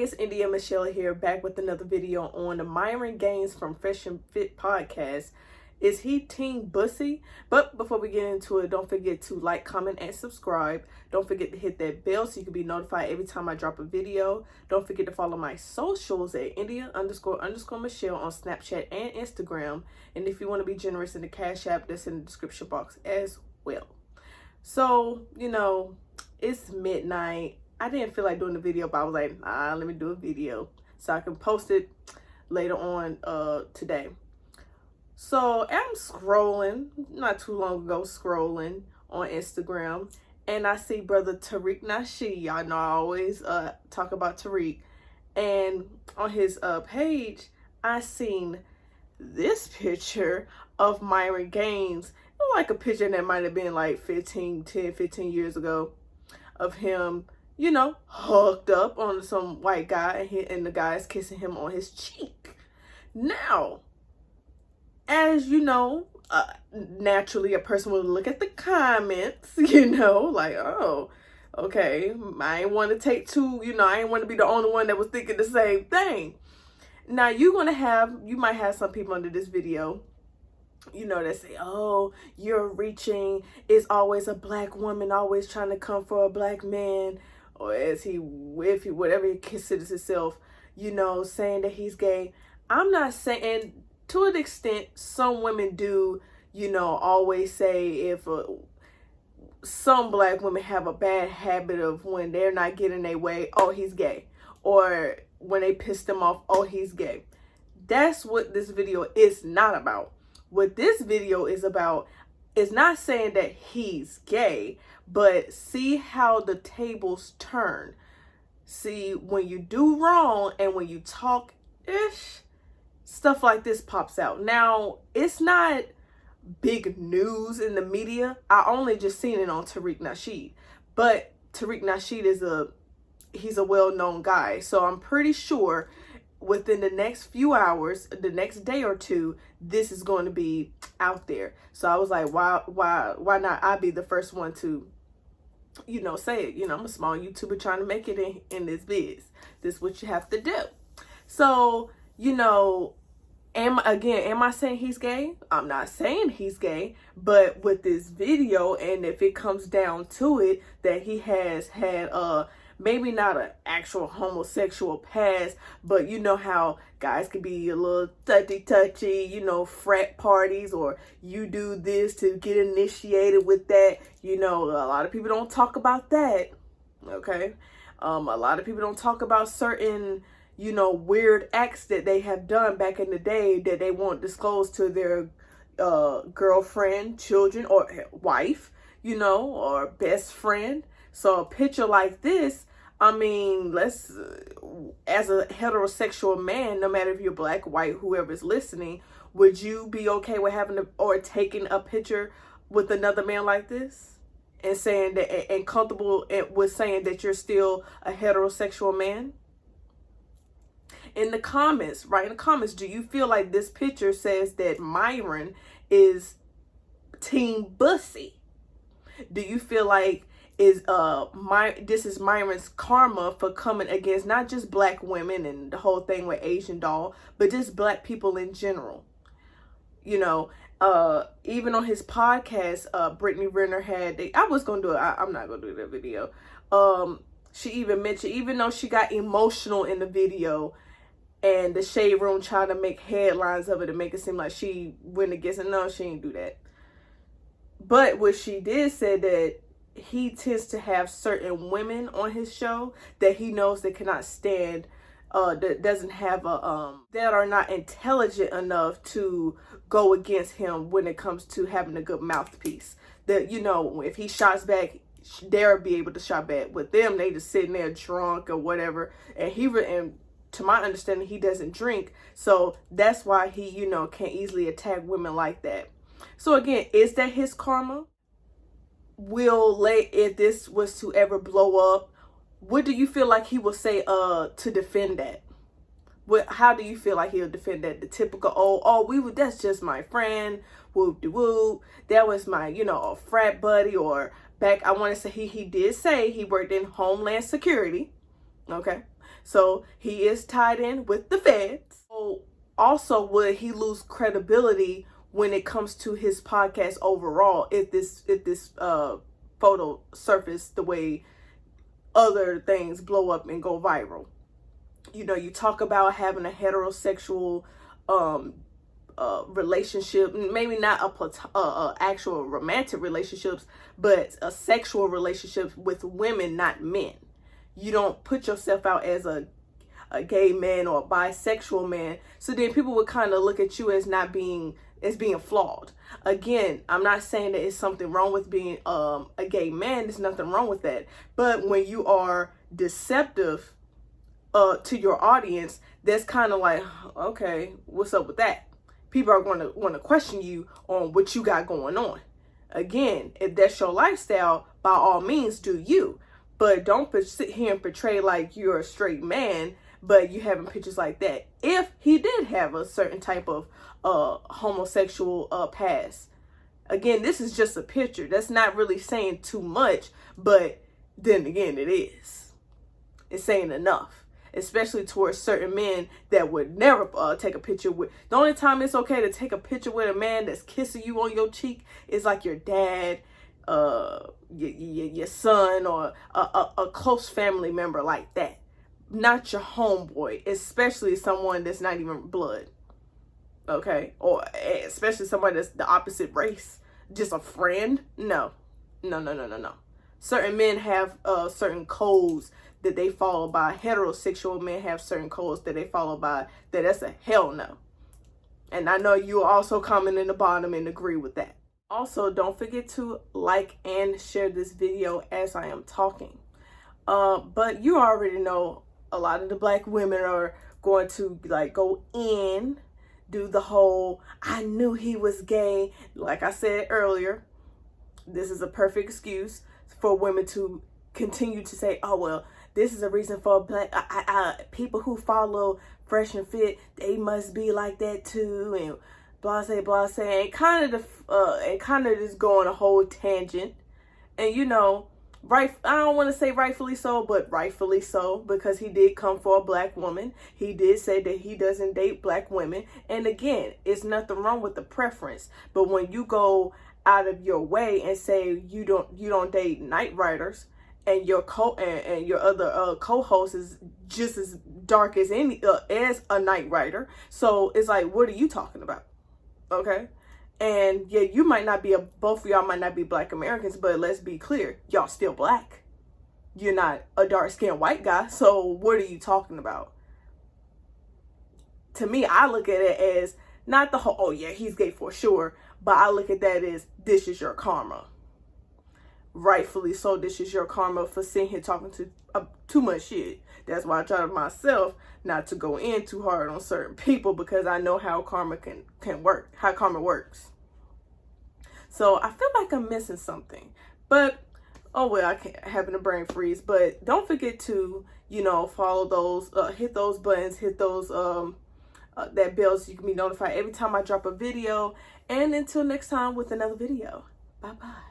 Hey, it's India Michelle here, back with another video on the Myron Gaines from Fresh and Fit podcast. Is he Team Bussy? But before we get into it, don't forget to like, comment, and subscribe. Don't forget to hit that bell so you can be notified every time I drop a video. Don't forget to follow my socials at India__Michelle on Snapchat and Instagram. And if you want to be generous in the Cash App, that's in the description box as well. So, it's midnight. I didn't feel like doing the video, but I was like, let me do a video so I can post it later on today. So I'm scrolling, not too long ago, scrolling on Instagram, and I see brother Tariq Nasheed. Y'all know I always talk about Tariq. And on his page, I seen this picture of Myron Gaines, like a picture that might have been like 15 years ago, of him, hooked up on some white guy, and the guy's kissing him on his cheek. Now, as you know, naturally a person will look at the comments, like, oh, okay, I ain't want to take two, I ain't want to be the only one that was thinking the same thing. Now, you might have some people under this video, that say, oh, you're reaching, it's always a black woman always trying to come for a black man, or whatever he considers himself, saying that he's gay. I'm not saying, to an extent, some women do, always say if some black women have a bad habit of when they're not getting their way, oh, he's gay. Or when they piss them off, oh, he's gay. That's what this video is not about. What this video is about is not saying that he's gay, but see how the tables turn. See, when you do wrong and when you talk ish, stuff like this pops out. Now, it's not big news in the media. I only just seen it on Tariq Nasheed. But Tariq Nasheed he's a well-known guy. So I'm pretty sure within the next few hours, the next day or two, this is going to be out there. So I was like, why not I be the first one to, say it. I'm a small YouTuber trying to make it in this biz. This is what you have to do. So, am I saying he's gay? I'm not saying he's gay, but with this video, and if it comes down to it, that he has had maybe not an actual homosexual past, but you know how guys can be a little touchy, frat parties, or you do this to get initiated with that. A lot of people don't talk about that, okay? A lot of people don't talk about certain, weird acts that they have done back in the day that they won't disclose to their girlfriend, children, or wife, or best friend. So a picture like this, as a heterosexual man, no matter if you're black, white, whoever's listening, would you be okay with taking a picture with another man like this and saying that, and comfortable with saying that you're still a heterosexual man? Write in the comments, do you feel like this picture says that Myron is Team Bussy? Do you feel like this is Myron's karma for coming against not just black women and the whole thing with Asian doll, but just black people in general? Even on his podcast, Brittany Renner I'm not gonna do that video. She even mentioned, even though she got emotional in the video, and the Shade Room trying to make headlines of it and make it seem like she went against it. No, she didn't do that. But what she did said that he tends to have certain women on his show that he knows that cannot stand, that doesn't have that are not intelligent enough to go against him when it comes to having a good mouthpiece. That, if he shots back, they'll be able to shot back. With them, they just sitting there drunk or whatever. And to my understanding, he doesn't drink. So that's why he, can't easily attack women like that. So again, is that his karma? If this was to ever blow up, what do you feel like he will say to defend that? How do you feel like he'll defend that? The typical, that's just my friend, whoop de whoop. That was my, a frat buddy, or back, I want to say he did say he worked in Homeland Security. Okay. So he is tied in with the feds. So also, would he lose credibility when it comes to his podcast overall if this photo surfaced the way other things blow up and go viral? You know, you talk about having a heterosexual relationship, maybe not a actual romantic relationships, but a sexual relationship with women, not men. You don't put yourself out as a gay man or a bisexual man, so then people would kind of look at you as not being flawed. Again, I'm not saying that it's something wrong with being a gay man. There's nothing wrong with that. But when you are deceptive to your audience, that's kind of like, okay, what's up with that? People are going to want to question you on what you got going on. Again, if that's your lifestyle, by all means, do you. But don't sit here and portray like you're a straight man, but you having pictures like that. If he did have a certain type of homosexual past. Again, this is just a picture. That's not really saying too much, but then again, it is. It's saying enough. Especially towards certain men that would never take a picture with. The only time it's okay to take a picture with a man that's kissing you on your cheek is like your dad, your son, or a close family member like that. Not your homeboy, especially someone that's not even blood. Okay? Or especially somebody that's the opposite race. Just a friend? No. No. Certain men have certain codes that they follow by. Heterosexual men have certain codes that they follow by. That's a hell no. And I know you also comment in the bottom and agree with that. Also, don't forget to like and share this video as I am talking. But you already know a lot of the black women are going to like go in, do the whole, I knew he was gay. Like I said earlier, this is a perfect excuse for women to continue to say, oh, well, this is a reason for black people who follow Fresh and Fit, they must be like that too, and blase, and kind of just go on a whole tangent. And you know, right, I don't want to say rightfully so, but rightfully so, because he did come for a black woman. He did say that he doesn't date black women, and again, it's nothing wrong with the preference. But when you go out of your way and say you don't date night riders, and your other co-host is just as dark as as a night rider, so it's like, what are you talking about? Okay. And yeah, you might not be both of y'all might not be black Americans, but let's be clear, y'all still black. You're not a dark-skinned white guy, so what are you talking about? To me, I look at it as not the whole, oh yeah, he's gay for sure, but I look at that as, this is your karma. Rightfully so, this is your karma for sitting here talking too much shit. That's why I try to myself not to go in too hard on certain people, because I know how karma can work, how karma works. So I feel like I'm missing something, but oh well, I can't, having a brain freeze. But don't forget to, you know, follow those, hit those buttons, hit those that bell so you can be notified every time I drop a video. And until next time with another video, bye bye.